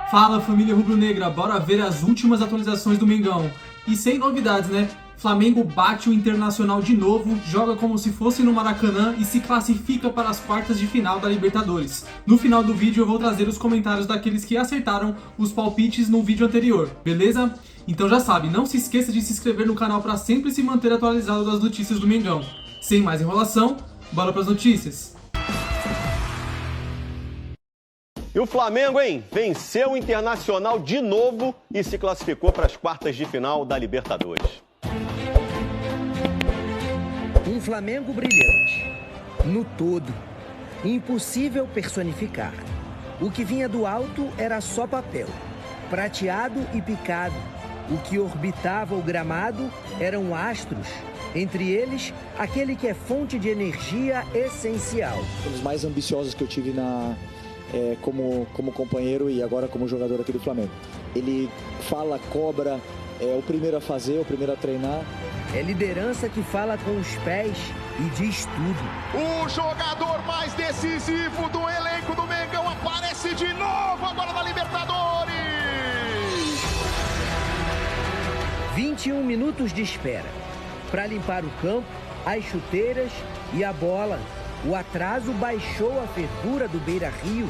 Fala, família rubro-negra, bora ver as últimas atualizações do Mengão. E sem novidades, né? Flamengo bate o Internacional de novo, joga como se fosse no Maracanã e se classifica para as quartas de final da Libertadores. No final do vídeo eu vou trazer os comentários daqueles que acertaram os palpites no vídeo anterior, beleza? Então já sabe, não se esqueça de se inscrever no canal para sempre se manter atualizado das notícias do Mengão. Sem mais enrolação, bora para as notícias. E o Flamengo, hein? Venceu o Internacional de novo e se classificou para as quartas de final da Libertadores. Um Flamengo brilhante, no todo, impossível personificar. O que vinha do alto era só papel, prateado e picado. O que orbitava o gramado eram astros, entre eles, aquele que é fonte de energia essencial. Um dos mais ambiciosos que eu tive como companheiro e agora como jogador aqui do Flamengo. Ele fala, cobra, é o primeiro a fazer, o primeiro a treinar. É liderança que fala com os pés e diz tudo. O jogador mais decisivo do elenco do Mengão aparece de novo agora na Libertadores! 21 minutos de espera para limpar o campo, as chuteiras e a bola. O atraso baixou a fervura do Beira-Rio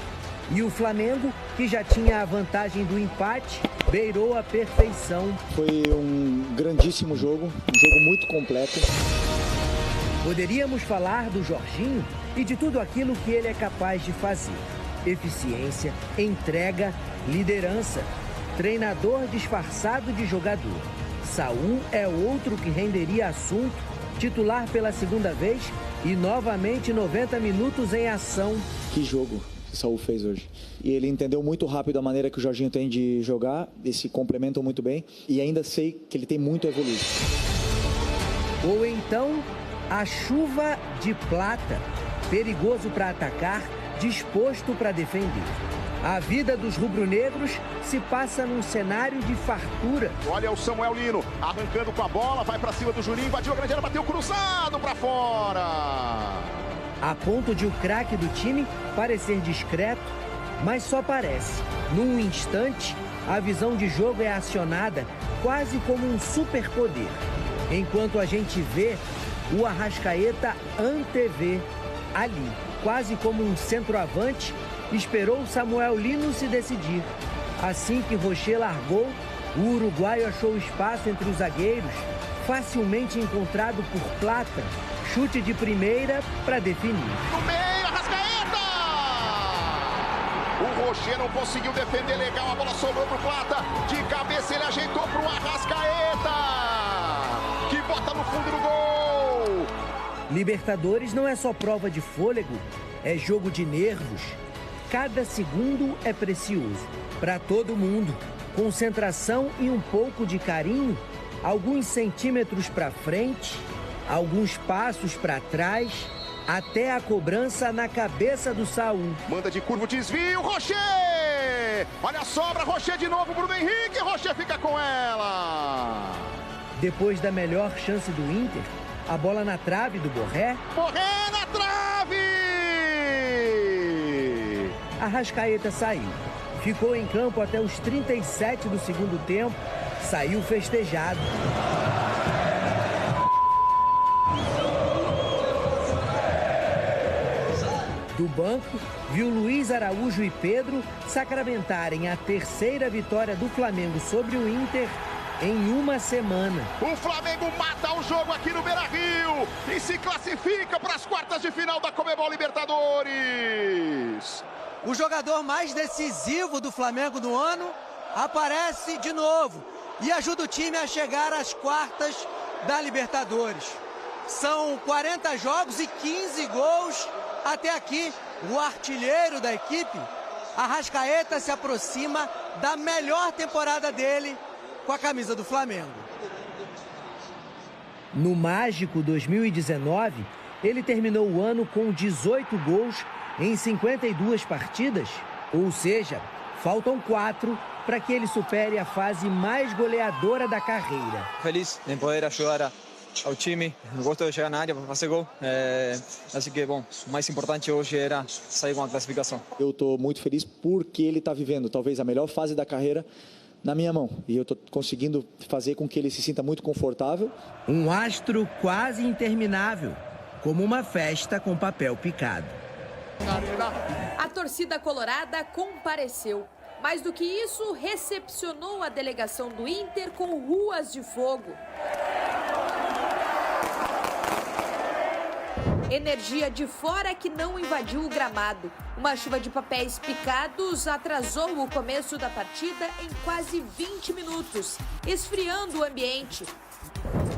e o Flamengo, que já tinha a vantagem do empate, beirou a perfeição. Foi um grandíssimo jogo, um jogo muito completo. Poderíamos falar do Jorginho e de tudo aquilo que ele é capaz de fazer. Eficiência, entrega, liderança. Treinador disfarçado de jogador. Saúl é outro que renderia assunto, titular pela segunda vez e novamente 90 minutos em ação. Que jogo que o Saúl fez hoje. E ele entendeu muito rápido a maneira que o Jorginho tem de jogar, eles se complementam muito bem e ainda sei que ele tem muito a evoluir. Ou então, a chuva de plata, perigoso para atacar, disposto para defender. A vida dos rubro-negros se passa num cenário de fartura. Olha o Samuel Lino arrancando com a bola, vai para cima do Juninho, invadiu a grande área, bateu cruzado para fora. A ponto de o craque do time parecer discreto, mas só parece. Num instante, a visão de jogo é acionada quase como um superpoder. Enquanto a gente vê, o Arrascaeta antevê ali, quase como um centroavante, esperou Samuel Lino se decidir. Assim que Rocher largou, o uruguaio achou espaço entre os zagueiros, facilmente encontrado por Plata. Chute de primeira para definir. No meio, Arrascaeta! O Rocher não conseguiu defender legal, a bola sobrou pro Plata. De cabeça ele ajeitou pro Arrascaeta, que bota no fundo do gol. Libertadores não é só prova de fôlego, é jogo de nervos. Cada segundo é precioso. Para todo mundo, concentração e um pouco de carinho, alguns centímetros para frente, alguns passos para trás, até a cobrança na cabeça do Saúl. Manda de curva o desvio, Rocher! Olha a sobra, Rocher de novo, Bruno Henrique, Rocher fica com ela! Depois da melhor chance do Inter, a bola na trave do Borré. Borré na trave! Arrascaeta saiu. Ficou em campo até os 37 do segundo tempo. Saiu festejado. Do banco, viu Luiz Araújo e Pedro sacramentarem a terceira vitória do Flamengo sobre o Inter em uma semana. O Flamengo mata o jogo aqui no Beira-Rio e se classifica para as quartas de final da Conmebol Libertadores. O jogador mais decisivo do Flamengo no ano aparece de novo e ajuda o time a chegar às quartas da Libertadores. São 40 jogos e 15 gols até aqui. O artilheiro da equipe, Arrascaeta, se aproxima da melhor temporada dele com a camisa do Flamengo. No mágico 2019, ele terminou o ano com 18 gols em 52 partidas, ou seja, faltam 4 para que ele supere a fase mais goleadora da carreira. Feliz de poder ajudar ao time, gosto de chegar na área para fazer gol. Acho que, bom, o mais importante hoje era sair com a classificação. Eu estou muito feliz porque ele está vivendo talvez a melhor fase da carreira na minha mão. E eu estou conseguindo fazer com que ele se sinta muito confortável. Um astro quase interminável, como uma festa com papel picado. A torcida colorada compareceu. Mais do que isso, recepcionou a delegação do Inter com ruas de fogo. Energia de fora que não invadiu o gramado. Uma chuva de papéis picados atrasou o começo da partida em quase 20 minutos, esfriando o ambiente.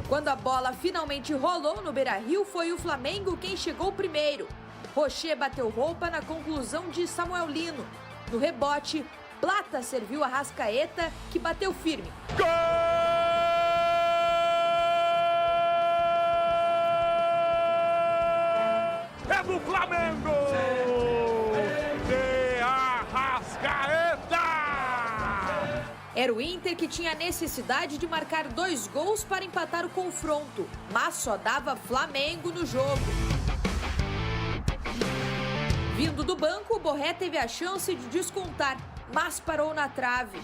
Quando a bola finalmente rolou no Beira-Rio, foi o Flamengo quem chegou primeiro. Rocher bateu roupa na conclusão de Samuel Lino. No rebote, Plata serviu a Arrascaeta, que bateu firme. Gol! É do Flamengo! De Arrascaeta! Era o Inter que tinha a necessidade de marcar 2 gols para empatar o confronto, mas só dava Flamengo no jogo. Vindo do banco, o Borré teve a chance de descontar, mas parou na trave.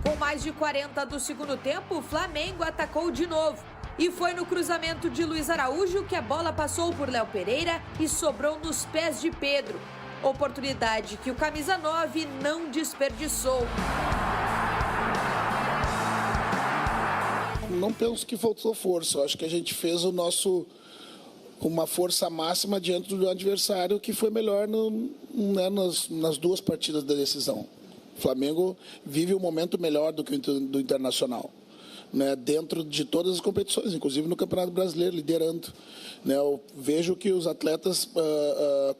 Com mais de 40 do segundo tempo, o Flamengo atacou de novo. E foi no cruzamento de Luiz Araújo que a bola passou por Léo Pereira e sobrou nos pés de Pedro. Oportunidade que o camisa 9 não desperdiçou. Não penso que faltou força. Eu acho que a gente fez uma força máxima diante do adversário que foi melhor nas 2 partidas da decisão. O Flamengo vive um momento melhor do que o do Internacional, né, dentro de todas as competições, inclusive no Campeonato Brasileiro, liderando. Né, eu vejo que os atletas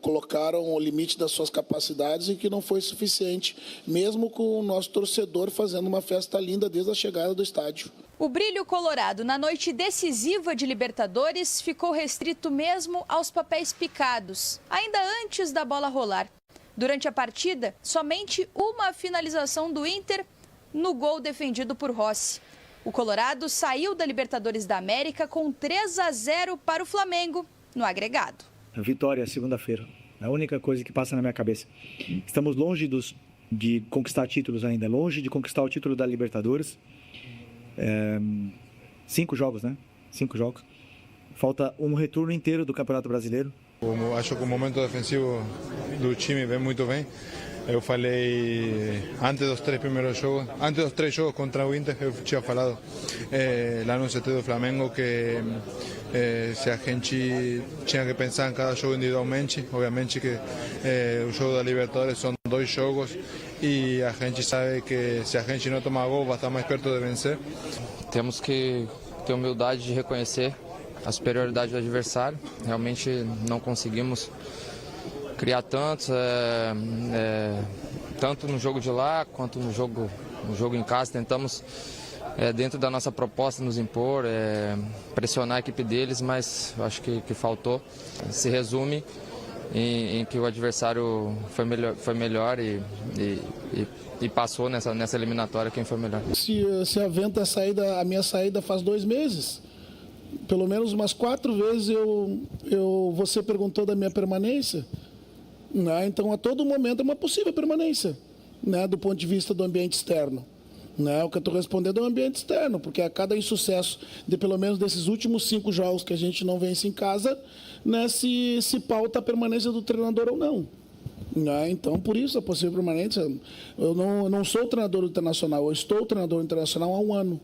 colocaram o limite das suas capacidades e que não foi suficiente, mesmo com o nosso torcedor fazendo uma festa linda desde a chegada do estádio. O brilho colorado na noite decisiva de Libertadores ficou restrito mesmo aos papéis picados, ainda antes da bola rolar. Durante a partida, somente uma finalização do Inter no gol defendido por Rossi. O Colorado saiu da Libertadores da América com 3-0 para o Flamengo no agregado. Vitória segunda-feira. É a única coisa que passa na minha cabeça. Estamos longe de conquistar títulos ainda, longe de conquistar o título da Libertadores. 5 jogos, né? 5 jogos. Falta um retorno inteiro do Campeonato Brasileiro. Acho que o momento defensivo do time vem muito bem. Eu falei antes dos 3 primeiros jogos, antes dos 3 jogos contra o Inter, eu tinha falado lá no CT do Flamengo que se a gente tinha que pensar em cada jogo individualmente, obviamente que o jogo da Libertadores são 2 jogos e a gente sabe que se a gente não tomar gol vai estar mais perto de vencer. Temos que ter humildade de reconhecer a superioridade do adversário. Realmente não conseguimos criar tantos, tanto no jogo de lá quanto no jogo em casa. Tentamos, dentro da nossa proposta, nos impor, pressionar a equipe deles, mas acho que faltou. Se resume em que o adversário foi melhor e passou nessa eliminatória quem foi melhor. Se aventa a minha saída faz 2 meses, pelo menos umas 4 vezes você perguntou da minha permanência, né? Então a todo momento é uma possível permanência, né? Do ponto de vista do ambiente externo. Né? O que eu estou respondendo é o ambiente externo, porque a cada insucesso de pelo menos desses últimos 5 jogos que a gente não vence em casa, né, se pauta a permanência do treinador ou não. Né? Então, por isso a possível permanência. Eu não sou treinador do Internacional, eu estou treinador do Internacional há 1 ano.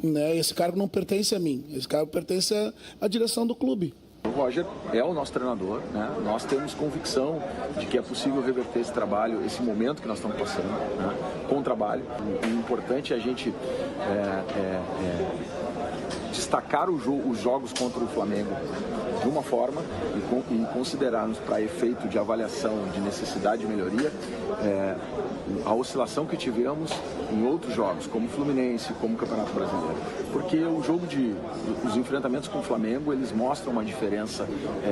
Né? Esse cargo não pertence a mim, esse cargo pertence à direção do clube. O Roger é o nosso treinador, né? Nós temos convicção de que é possível reverter esse trabalho, esse momento que nós estamos passando, né? Com o trabalho. O importante é a gente destacar os jogos contra o Flamengo de uma forma e considerarmos para efeito de avaliação de necessidade de melhoria a oscilação que tivemos em outros jogos, como o Fluminense, como o Campeonato Brasileiro. Porque os enfrentamentos com o Flamengo, eles mostram uma diferença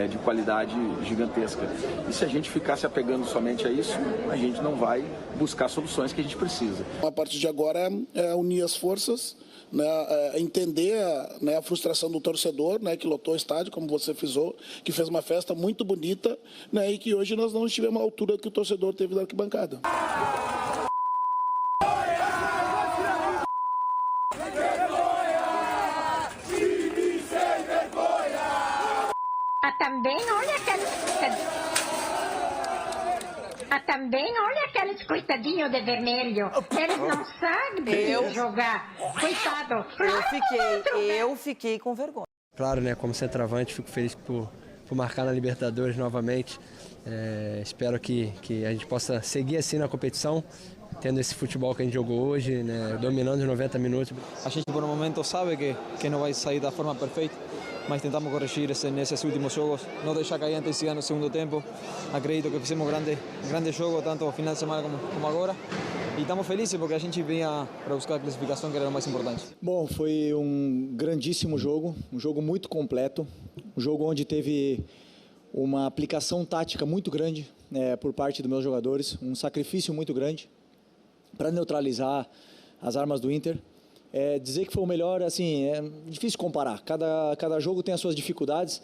de qualidade gigantesca. E se a gente ficar se apegando somente a isso, a gente não vai buscar soluções que a gente precisa. A partir de agora é unir as forças, né, entender né, a frustração do torcedor, né, que lotou o estádio, como você frisou, que fez uma festa muito bonita, né, e que hoje nós não estivemos à altura que o torcedor teve na arquibancada. Também, olha aqueles coitadinhos de vermelho. Eles não sabem jogar. Coitado. Eu fiquei com vergonha. Claro, né? Como centroavante, fico feliz por marcar na Libertadores novamente. Espero que a gente possa seguir assim na competição, tendo esse futebol que a gente jogou hoje, né? Dominando os 90 minutos. A gente por um momento sabe que não vai sair da forma perfeita, mas tentamos corrigir nesses últimos jogos, não deixar cair a intensidade no segundo tempo. Acredito que fizemos grande jogo, tanto no final de semana como agora. E estamos felizes porque a gente vinha para buscar a classificação, que era o mais importante. Bom, foi um grandíssimo jogo, um jogo muito completo, um jogo onde teve uma aplicação tática muito grande por parte dos meus jogadores, um sacrifício muito grande para neutralizar as armas do Inter. Dizer que foi o melhor, assim, é difícil comparar. Cada jogo tem as suas dificuldades.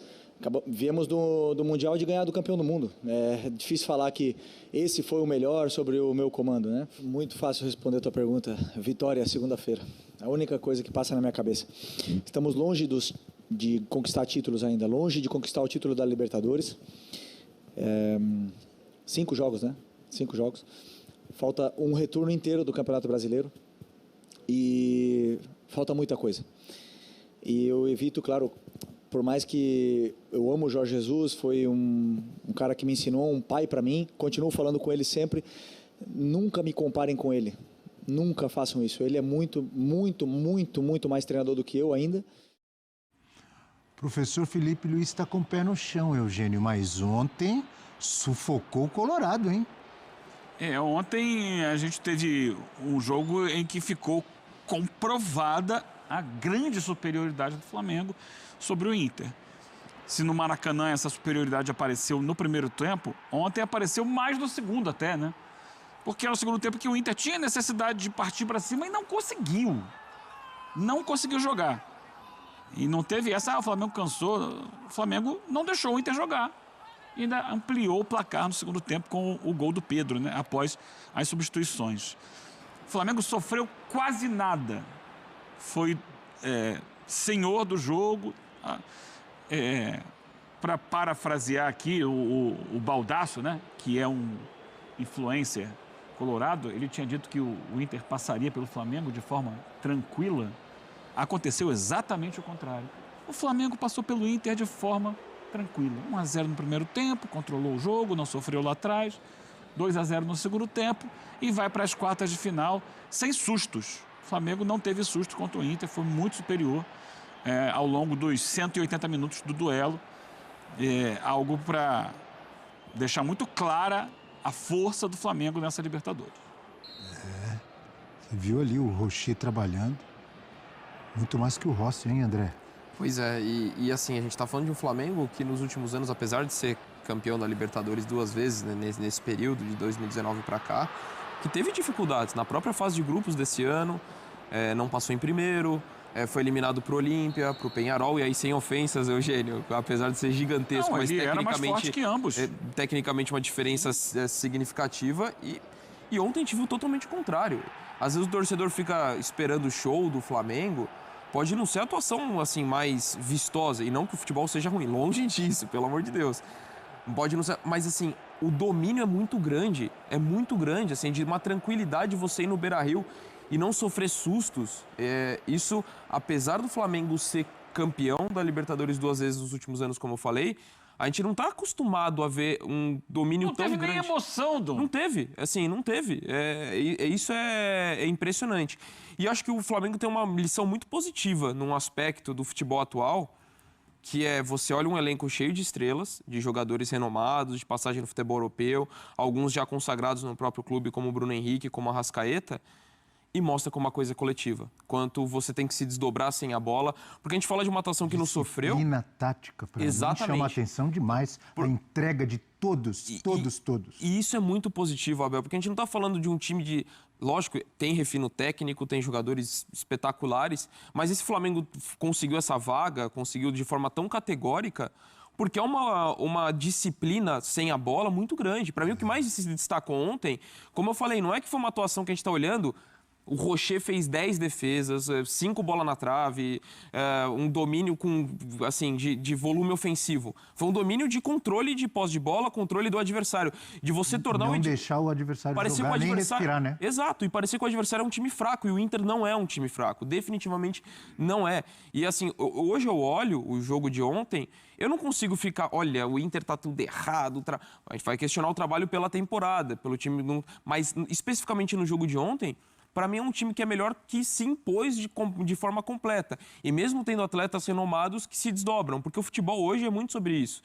Viemos do Mundial de ganhar do campeão do mundo. É difícil falar que esse foi o melhor sobre o meu comando, né? Muito fácil responder a tua pergunta. Vitória, segunda-feira. A única coisa que passa na minha cabeça. Estamos longe de conquistar títulos ainda. Longe de conquistar o título da Libertadores. 5 jogos, né? 5 jogos. Falta um retorno inteiro do Campeonato Brasileiro. E falta muita coisa. E eu evito, claro, por mais que eu amo o Jorge Jesus, foi um cara que me ensinou, um pai para mim, continuo falando com ele sempre, nunca me comparem com ele, nunca façam isso. Ele é muito, muito, muito, muito mais treinador do que eu ainda. Professor Felipe Luiz está com o pé no chão, Eugênio, mas ontem sufocou o Colorado, hein? Ontem a gente teve um jogo em que ficou comprovada a grande superioridade do Flamengo sobre o Inter. Se no Maracanã essa superioridade apareceu no primeiro tempo, ontem apareceu mais no segundo até, né? Porque era o segundo tempo que o Inter tinha necessidade de partir para cima e não conseguiu. Não conseguiu jogar. E não teve essa, o Flamengo cansou, o Flamengo não deixou o Inter jogar. E ainda ampliou o placar no segundo tempo com o gol do Pedro, né? Após as substituições. O Flamengo sofreu quase nada. Foi senhor do jogo. Para parafrasear aqui o Baldasso, né? Que é um influencer colorado, ele tinha dito que o Inter passaria pelo Flamengo de forma tranquila. Aconteceu exatamente o contrário. O Flamengo passou pelo Inter de forma tranquila. 1-0 no primeiro tempo, controlou o jogo, não sofreu lá atrás. 2-0 no segundo tempo e vai para as quartas de final sem sustos. O Flamengo não teve susto contra o Inter, foi muito superior ao longo dos 180 minutos do duelo. Algo para deixar muito clara a força do Flamengo nessa Libertadores. Você viu ali o Rocher trabalhando. Muito mais que o Rossi, hein, André? Pois é, e assim, a gente está falando de um Flamengo que nos últimos anos, apesar de ser campeão da Libertadores 2 vezes, né, nesse período de 2019 para cá, que teve dificuldades na própria fase de grupos desse ano, não passou em primeiro, foi eliminado para o Olímpia, para o Peñarol, e aí sem ofensas, Eugênio, apesar de ser gigantesco, mas era mais forte que ambos. Tecnicamente uma diferença significativa, e ontem a gente viu totalmente o contrário. Às vezes o torcedor fica esperando o show do Flamengo, pode não ser a atuação assim, mais vistosa, e não que o futebol seja ruim, longe disso, pelo amor de Deus. Pode não ser, mas assim, o domínio é muito grande, assim, de uma tranquilidade você ir no Beira-Rio e não sofrer sustos. Isso, apesar do Flamengo ser campeão da Libertadores 2 vezes nos últimos anos, como eu falei, a gente não está acostumado a ver um domínio tão grande. Não teve nem emoção, Dom. Não teve, assim, não teve. Isso é impressionante. E acho que o Flamengo tem uma lição muito positiva num aspecto do futebol atual, que é você olha um elenco cheio de estrelas, de jogadores renomados, de passagem no futebol europeu, alguns já consagrados no próprio clube, como o Bruno Henrique, como a Arrascaeta, e mostra como a coisa é coletiva. Quanto você tem que se desdobrar sem a bola. Porque a gente fala de uma atuação que não sofreu. Disciplina tática, para mim, chama a atenção demais. A entrega de todos. E isso é muito positivo, Abel, porque a gente não está falando de um time de... Lógico, tem refino técnico, tem jogadores espetaculares, mas esse Flamengo conseguiu essa vaga, conseguiu de forma tão categórica, porque é uma disciplina sem a bola muito grande. Para mim, o que mais se destacou ontem, como eu falei, não é que foi uma atuação que a gente está olhando... O Rocher fez 10 defesas, 5 bolas na trave, um domínio com, assim, de volume ofensivo. Foi um domínio de controle de posse de bola, controle do adversário. De você tornar não deixar o adversário jogar, nem respirar, né? Exato, e parecer que o adversário é um time fraco. E o Inter não é um time fraco, definitivamente não é. E assim, hoje eu olho o jogo de ontem, eu não consigo ficar, olha, o Inter tá tudo errado. A gente vai questionar o trabalho pela temporada, pelo time... Mas especificamente no jogo de ontem... Para mim é um time que é melhor, que se impôs de forma completa. E mesmo tendo atletas renomados que se desdobram, porque o futebol hoje é muito sobre isso.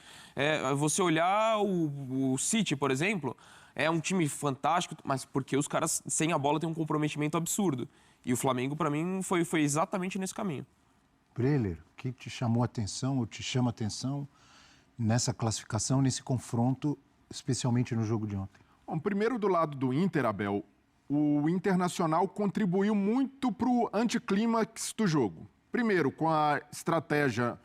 Você olhar o City, por exemplo, é um time fantástico, mas porque os caras sem a bola têm um comprometimento absurdo. E o Flamengo, para mim, foi exatamente nesse caminho. Breler, o que te chamou a atenção ou te chama a atenção nessa classificação, nesse confronto, especialmente no jogo de ontem? Bom, primeiro do lado do Inter, Abel, o Internacional contribuiu muito para o anticlímax do jogo. Primeiro, com a estratégia,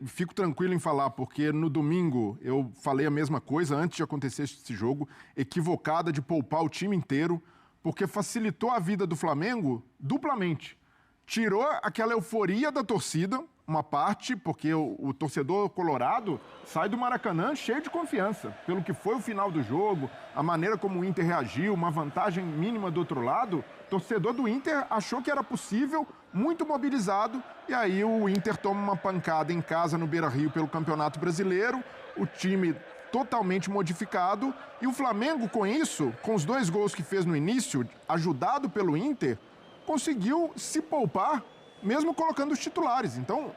fico tranquilo em falar, porque no domingo eu falei a mesma coisa antes de acontecer esse jogo, equivocada de poupar o time inteiro, porque facilitou a vida do Flamengo duplamente. Tirou aquela euforia da torcida, uma parte, porque o torcedor colorado sai do Maracanã cheio de confiança, pelo que foi o final do jogo, a maneira como o Inter reagiu, uma vantagem mínima do outro lado. O torcedor do Inter achou que era possível, muito mobilizado, e aí o Inter toma uma pancada em casa no Beira-Rio pelo Campeonato Brasileiro, o time totalmente modificado, e o Flamengo com isso, com os 2 gols que fez no início, ajudado pelo Inter, conseguiu se poupar, mesmo colocando os titulares. Então,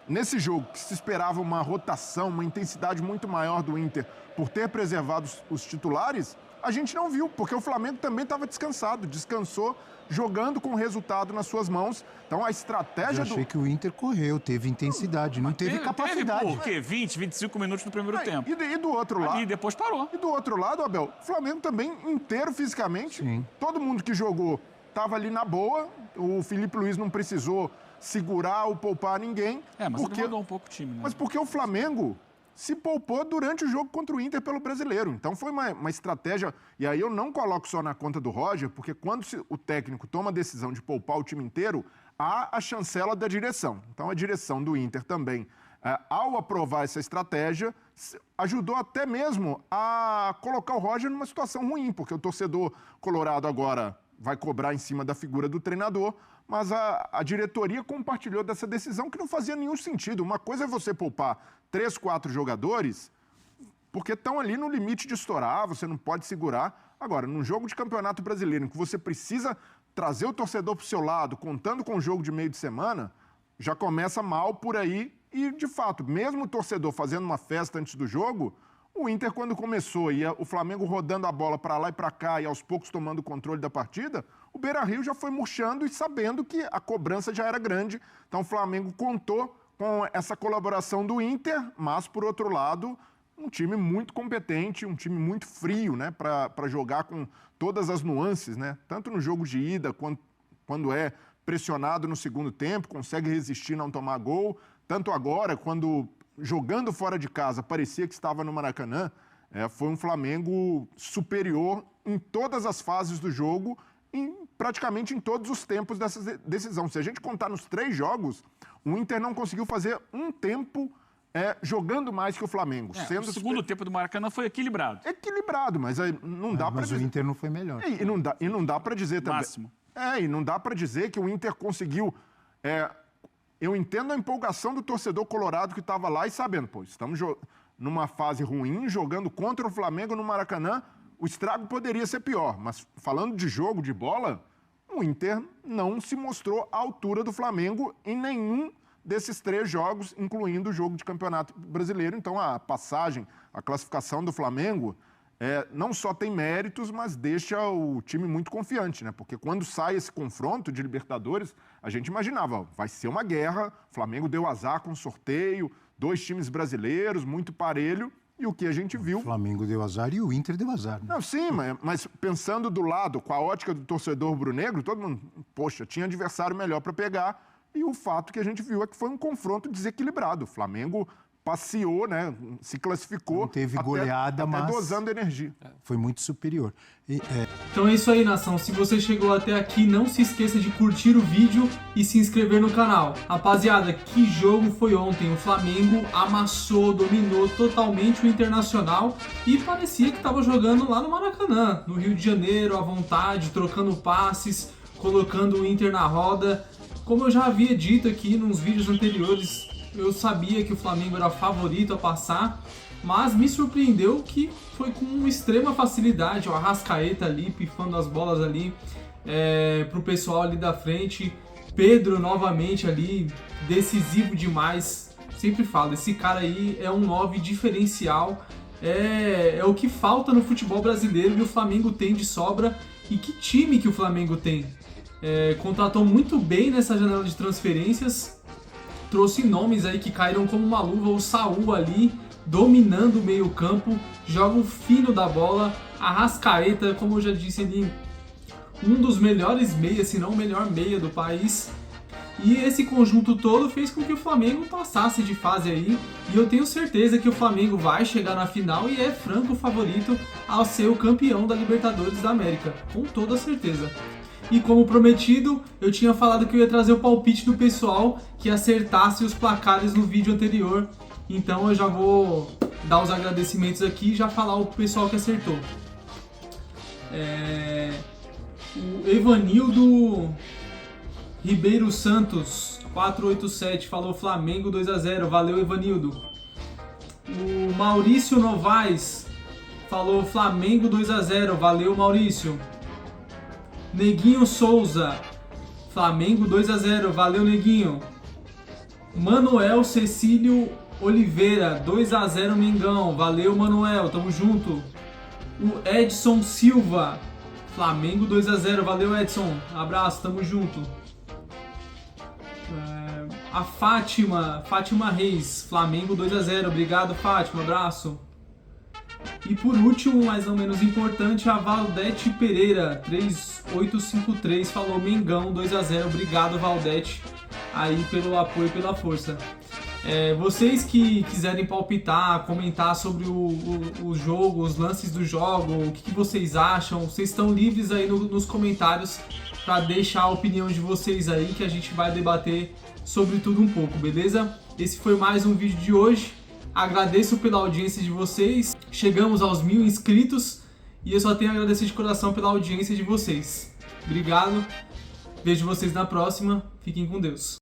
nesse jogo que se esperava uma rotação, uma intensidade muito maior do Inter por ter preservado os titulares, a gente não viu, porque o Flamengo também estava descansado, descansou jogando com o resultado nas suas mãos. Então, a estratégia Eu achei que o Inter correu, teve intensidade, não teve capacidade. Teve por quê? 20, 25 minutos no primeiro tempo. E do outro lado... E depois parou. E do outro lado, Abel, o Flamengo também inteiro fisicamente. Sim. Todo mundo que jogou estava ali na boa, o Felipe Luiz não precisou segurar ou poupar ninguém. Mas ele mudou um pouco o time, né? Mas porque o Flamengo se poupou durante o jogo contra o Inter pelo Brasileiro. Então foi uma estratégia, e aí eu não coloco só na conta do Roger, porque quando o técnico toma a decisão de poupar o time inteiro, há a chancela da direção. Então a direção do Inter também, ao aprovar essa estratégia, ajudou até mesmo a colocar o Roger numa situação ruim, porque o torcedor colorado agora vai cobrar em cima da figura do treinador, mas a diretoria compartilhou dessa decisão que não fazia nenhum sentido. Uma coisa é você poupar 3, 4 jogadores, porque estão ali no limite de estourar, você não pode segurar. Agora, num jogo de campeonato brasileiro, em que você precisa trazer o torcedor para o seu lado, contando com o jogo de meio de semana, já começa mal por aí. E, de fato, mesmo o torcedor fazendo uma festa antes do jogo, o Inter, quando começou, e o Flamengo rodando a bola para lá e para cá e aos poucos tomando o controle da partida, o Beira-Rio já foi murchando e sabendo que a cobrança já era grande. Então o Flamengo contou com essa colaboração do Inter, mas, por outro lado, um time muito competente, um time muito frio, né, para jogar com todas as nuances, né, tanto no jogo de ida, quando é pressionado no segundo tempo, consegue resistir, não tomar gol, tanto agora, quando jogando fora de casa, parecia que estava no Maracanã, foi um Flamengo superior em todas as fases do jogo, praticamente em todos os tempos dessa decisão. Se a gente contar nos 3 jogos, o Inter não conseguiu fazer um tempo jogando mais que o Flamengo. O segundo tempo do Maracanã foi equilibrado. Equilibrado, mas aí não dá para dizer... Mas o Inter não foi melhor. E não dá para dizer também... Máximo. E não dá para dizer que o Inter conseguiu... Eu entendo a empolgação do torcedor colorado que estava lá e sabendo, estamos numa fase ruim, jogando contra o Flamengo no Maracanã, o estrago poderia ser pior. Mas falando de jogo, de bola, o Inter não se mostrou à altura do Flamengo em nenhum desses 3 jogos, incluindo o jogo de Campeonato Brasileiro. Então a passagem, a classificação do Flamengo não só tem méritos, mas deixa o time muito confiante, né? Porque quando sai esse confronto de Libertadores, a gente imaginava, ó, vai ser uma guerra, o Flamengo deu azar com sorteio, 2 times brasileiros, muito parelho, e o que a gente viu... O Flamengo deu azar e o Inter deu azar. Né? Não, sim, mas pensando do lado, com a ótica do torcedor rubro-negro, todo mundo, poxa, tinha adversário melhor para pegar, e o fato que a gente viu é que foi um confronto desequilibrado. O Flamengo passeou, né? Se classificou. Não teve goleada, mas dosando energia. Foi muito superior. Então é isso aí, nação. Se você chegou até aqui, não se esqueça de curtir o vídeo e se inscrever no canal. Rapaziada, que jogo foi ontem? O Flamengo amassou, dominou totalmente o Internacional e parecia que estava jogando lá no Maracanã, no Rio de Janeiro, à vontade, trocando passes, colocando o Inter na roda. Como eu já havia dito aqui nos vídeos anteriores, eu sabia que o Flamengo era favorito a passar, mas me surpreendeu que foi com extrema facilidade. O Arrascaeta ali, pifando as bolas ali pro pessoal ali da frente. Pedro novamente ali, decisivo demais. Sempre falo, esse cara aí é um 9 diferencial. É o que falta no futebol brasileiro e o Flamengo tem de sobra. E que time que o Flamengo tem? Contratou muito bem nessa janela de transferências. Trouxe nomes aí que caíram como uma luva. O Saúl ali, dominando o meio campo, joga fino da bola. Arrascaeta, como eu já disse ali, um dos melhores meias, se não o melhor meia do país. E esse conjunto todo fez com que o Flamengo passasse de fase aí. E eu tenho certeza que o Flamengo vai chegar na final e é franco favorito ao ser o campeão da Libertadores da América. Com toda certeza. E como prometido, eu tinha falado que eu ia trazer o palpite do pessoal que acertasse os placares no vídeo anterior. Então eu já vou dar os agradecimentos aqui e já falar o pessoal que acertou. O Evanildo Ribeiro Santos, 487, falou Flamengo 2-0. Valeu, Evanildo. O Maurício Novaes falou Flamengo 2-0. Valeu, Maurício. Neguinho Souza, Flamengo 2-0, valeu Neguinho. Manuel Cecílio Oliveira, 2-0 Mengão, valeu Manuel, tamo junto. O Edson Silva, Flamengo 2-0, valeu Edson, abraço, tamo junto. A Fátima Reis, Flamengo 2-0, obrigado Fátima, abraço. E por último, mais ou menos importante, a Valdete Pereira, 3853, falou Mengão 2-0. Obrigado, Valdete, aí pelo apoio e pela força. Vocês que quiserem palpitar, comentar sobre o jogo, os lances do jogo, o que vocês acham, vocês estão livres aí nos comentários para deixar a opinião de vocês aí, que a gente vai debater sobre tudo um pouco, beleza? Esse foi mais um vídeo de hoje. Agradeço pela audiência de vocês. Chegamos aos 1000 inscritos e eu só tenho a agradecer de coração pela audiência de vocês. Obrigado. Vejo vocês na próxima. Fiquem com Deus.